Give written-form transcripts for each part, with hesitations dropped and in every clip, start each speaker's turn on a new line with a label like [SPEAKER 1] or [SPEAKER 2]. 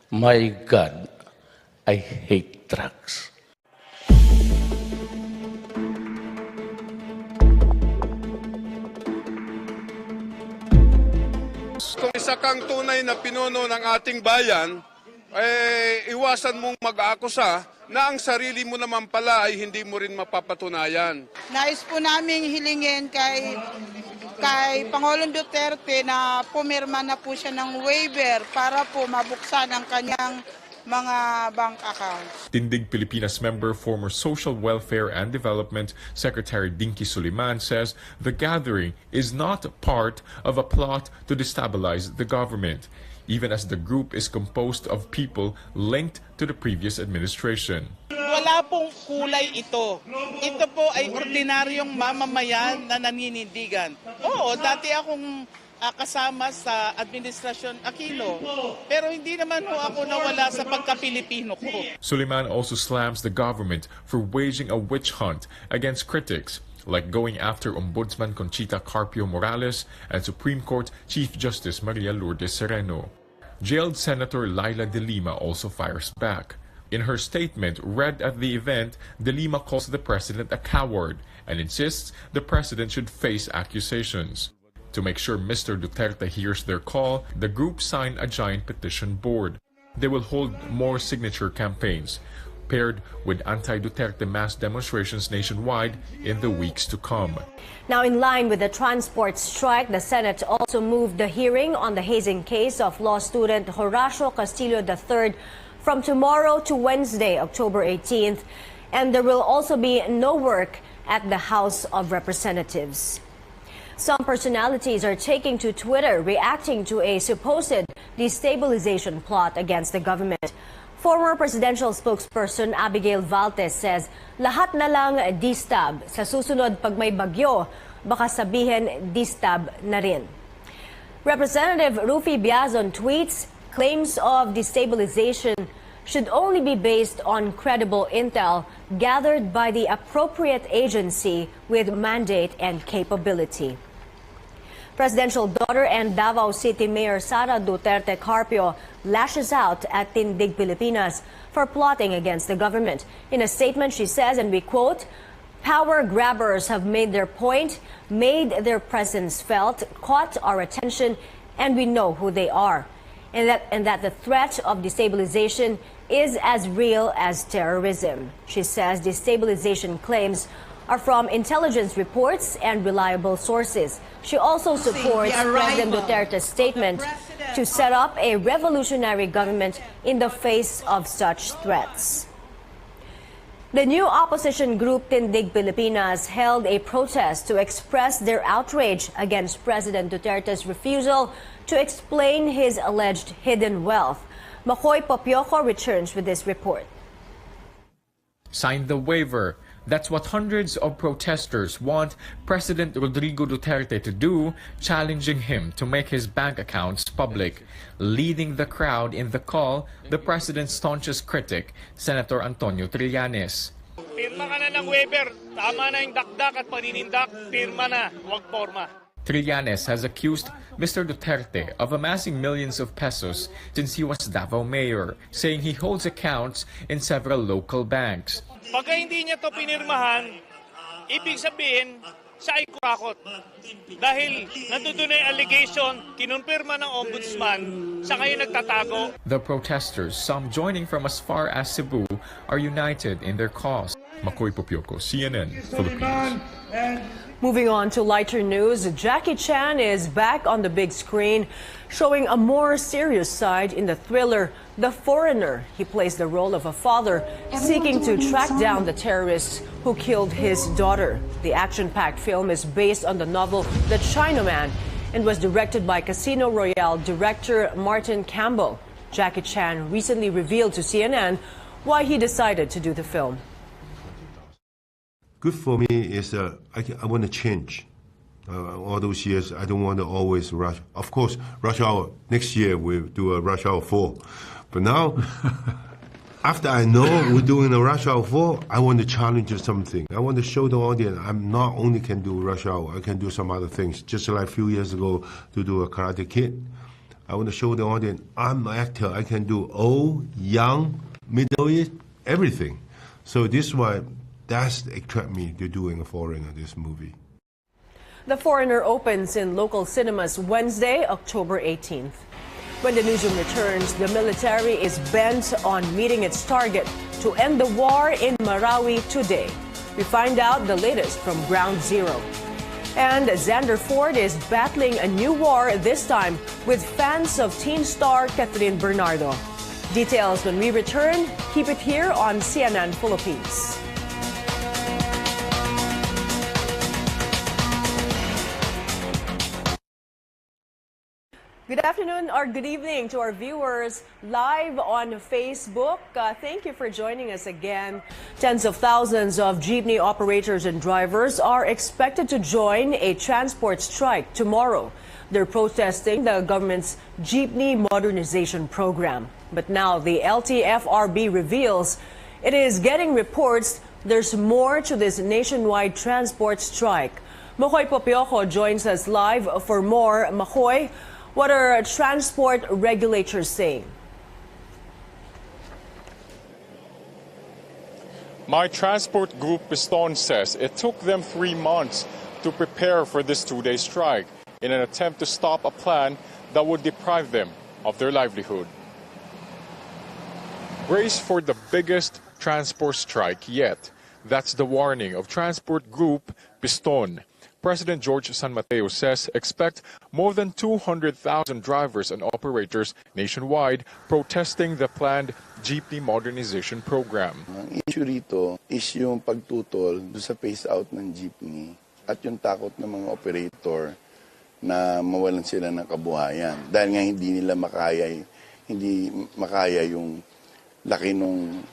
[SPEAKER 1] My God, I hate drugs.
[SPEAKER 2] Kung isa kang tunay na pinuno ng ating bayan, iwasan mong mag-aakusa na ang sarili mo naman pala ay hindi mo rin mapapatunayan.
[SPEAKER 3] Nais po naming hilingin kay Pangulong Duterte na pumirma na po siya ng waiver para po mabuksan ang kanyang mga bank accounts.
[SPEAKER 4] Tindig Pilipinas member, former Social Welfare and Development Secretary Dinky Suliman says the gathering is not part of a plot to destabilize the government, even as the group is composed of people linked to the previous administration.
[SPEAKER 5] Wala pong kulay ito. Ito po ay ordinaryong mamamayan na naninindigan. Oo, dati akong kasama sa Administrasyon Aquino. Pero hindi naman ho ako nawala sa pagka-Pilipino ko.
[SPEAKER 4] Suliman also slams the government for waging a witch hunt against critics, like going after Ombudsman Conchita Carpio Morales and Supreme Court Chief Justice Maria Lourdes Sereno. Jailed Senator Laila De Lima also fires back. In her statement read at the event, De Lima calls the president a coward and insists the president should face accusations. To make sure Mr. Duterte hears their call, the group signed a giant petition board. They will hold more signature campaigns, paired with anti-Duterte mass demonstrations nationwide in the weeks to come.
[SPEAKER 6] Now, in line with the transport strike, the Senate also moved the hearing on the hazing case of law student Horacio Castillo III from tomorrow to Wednesday, October 18th, and there will also be no work at the House of Representatives. Some personalities are taking to Twitter reacting to a supposed destabilization plot against the government. Former presidential spokesperson Abigail Valtes says lahat na lang distab. Sa susunod pag may bagyo, baka sabihin distab na rin. Representative Rufy Biazon tweets, claims of destabilization should only be based on credible intel gathered by the appropriate agency with mandate and capability. Presidential daughter and Davao City Mayor Sara Duterte Carpio lashes out at Tindig Pilipinas for plotting against the government. In a statement, she says, and we quote, "Power grabbers have made their point, made their presence felt, caught our attention, and we know who they are. And that the threat of destabilization is as real as terrorism." She says destabilization claims are from intelligence reports and reliable sources. She also supports President Duterte's statement to set up a revolutionary government in the face of such threats. The new opposition group Tindig Pilipinas held a protest to express their outrage against President Duterte's refusal to explain his alleged hidden wealth. Makoy Popioco returns with this report.
[SPEAKER 4] Signed the waiver. That's what hundreds of protesters want President Rodrigo Duterte to do, challenging him to make his bank accounts public. Leading the crowd in the call, the president's staunchest critic, Senator Antonio Trillanes.
[SPEAKER 7] Pirma ka na ng waiver. Tama na yung dakdak at paninindak. Pirma na, huwag porma.
[SPEAKER 4] Trillanes has accused Mr. Duterte of amassing millions of pesos since he was Davao mayor, saying he holds accounts in several local banks.
[SPEAKER 7] Pagka hindi niya to pinirmahan, ibig sabihin, siya ay kurakot. Dahil nandun na yung allegation, kinonfirma ng ombudsman, siya kayo nagtatago.
[SPEAKER 4] The protesters, some joining from as far as Cebu, are united in their cause. Makoy Popioco, CNN, Philippines.
[SPEAKER 8] Moving on to lighter news, Jackie Chan is back on the big screen, showing a more serious side in the thriller The Foreigner. He plays the role of a father seeking to track down the terrorists who killed his daughter. The action-packed film is based on the novel The Chinaman and was directed by Casino Royale director Martin Campbell. Jackie Chan recently revealed to CNN why he decided to do the film.
[SPEAKER 9] Good for me is I want to change. All those years, I don't want to always rush. Of course, rush hour. Next year, we'll do a rush hour 4. But now, after I know we're doing a rush hour 4, I want to challenge something. I want to show the audience I'm not only can do rush hour, I can do some other things. Just like a few years ago to do a Karate Kid. I want to show the audience I'm an actor. I can do old, young, middle age, everything. So this is why that's attract me to doing a foreigner, this movie.
[SPEAKER 8] The Foreigner opens in local cinemas Wednesday, October 18th. When the newsroom returns, the military is bent on meeting its target to end the war in Marawi today. We find out the latest from Ground Zero. And Xander Ford is battling a new war, this time with fans of teen star Catherine Bernardo. Details when we return. Keep it here on CNN Philippines. Good afternoon or good evening to our viewers live on Facebook. Thank you for joining us again. Tens of thousands of jeepney operators and drivers are expected to join a transport strike tomorrow. They're protesting the government's jeepney modernization program. But now the LTFRB reveals it is getting reports there's more to this nationwide transport strike. Makoy Popioco joins us live for more. Makoy, what are transport regulators saying?
[SPEAKER 10] My transport group Piston says it took them 3 months to prepare for this two-day strike in an attempt to stop a plan that would deprive them of their livelihood. Brace for the biggest transport strike yet. That's the warning of transport group Piston. President George San Mateo says expect more than 200,000 drivers and operators nationwide protesting the planned jeepney modernization program.
[SPEAKER 11] Ang issue rito is yung pagtutol sa phase out ng jeepney at yung takot ng mga operator na mawalan sila ng kabuhayan dahil nga hindi makaya yung laki nung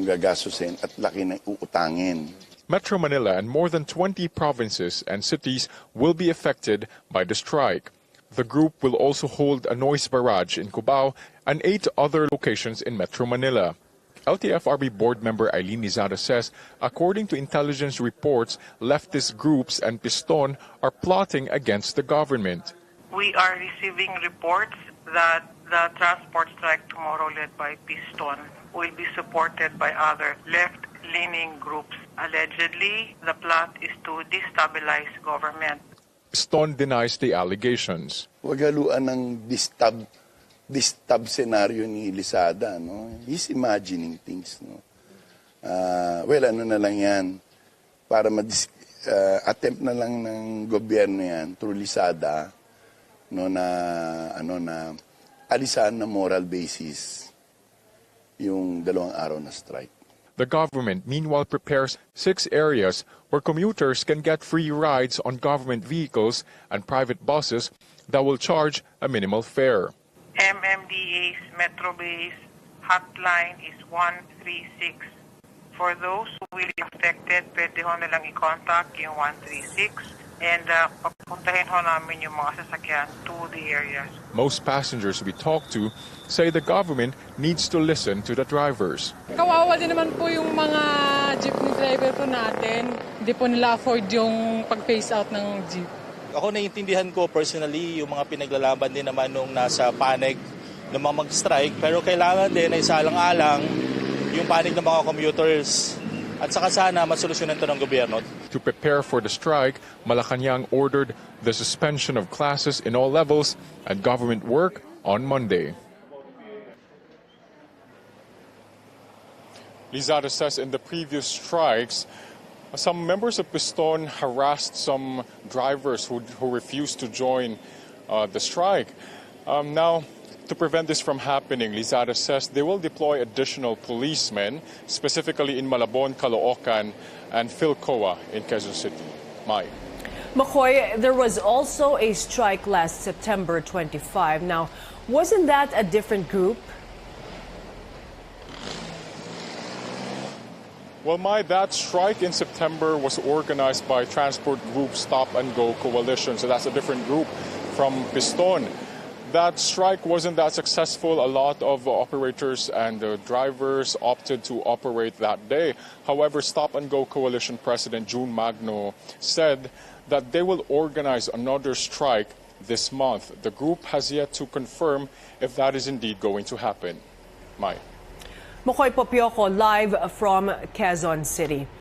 [SPEAKER 11] gagastusin at laki ng uutangin.
[SPEAKER 10] Metro Manila and more than 20 provinces and cities will be affected by the strike. The group will also hold a noise barrage in Cubao and 8 other locations in Metro Manila. LTFRB board member Eileen Lizada says, according to intelligence reports, leftist groups and Piston are plotting against the government.
[SPEAKER 12] We are receiving reports that the transport strike tomorrow led by Piston will be supported by other left-leaning groups. Allegedly, the plot is to destabilize government.
[SPEAKER 10] Piston denies the allegations.
[SPEAKER 11] Huwag haluan ng distab scenario ni Lizada, no? He's imagining things, no? Well, ano na lang yan, para attempt na lang ng gobyerno yan through Lizada, no, na alisan na moral basis yung 2 araw na strike.
[SPEAKER 10] The government, meanwhile, prepares 6 areas where commuters can get free rides on government vehicles and private buses that will charge a minimal fare.
[SPEAKER 12] MMDA's Metro Base hotline is 136. For those who will be affected, pwede ho nilang i-contact yung 136 and papuntahin ho namin yung mga sasakyan to the areas.
[SPEAKER 10] Most passengers we talk to say the government needs to listen to the drivers.
[SPEAKER 13] Kawawa din naman po yung mga jeepney driver po natin. Hindi po nila afford yung pag-phase out ng jeep.
[SPEAKER 14] Ako naiintindihan ko personally yung mga pinaglalaban din naman nung nasa panig ng mga mag-strike. Pero kailangan din na isaalang-alang yung panig ng mga commuters. At saka sana masolusyonan ito ng gobyerno.
[SPEAKER 10] To prepare for the strike, Malacanang ordered the suspension of classes in all levels and government work on Monday. Lizada says in the previous strikes, some members of Piston harassed some drivers who refused to join the strike. Now, to prevent this from happening, Lizada says they will deploy additional policemen, specifically in Malabon, Caloocan, and Philcoa in Quezon City. Mai.
[SPEAKER 8] Makoy, there was also a strike last September 25. Now, wasn't that a different group?
[SPEAKER 10] Well, that strike in September was organized by Transport Group Stop and Go Coalition, so that's a different group from Piston. That strike wasn't that successful. A lot of operators and drivers opted to operate that day. However, Stop and Go Coalition President June Magno said that they will organize another strike this month. The group has yet to confirm if that is indeed going to happen. Mai.
[SPEAKER 8] Mokoy Popioko live from Quezon City.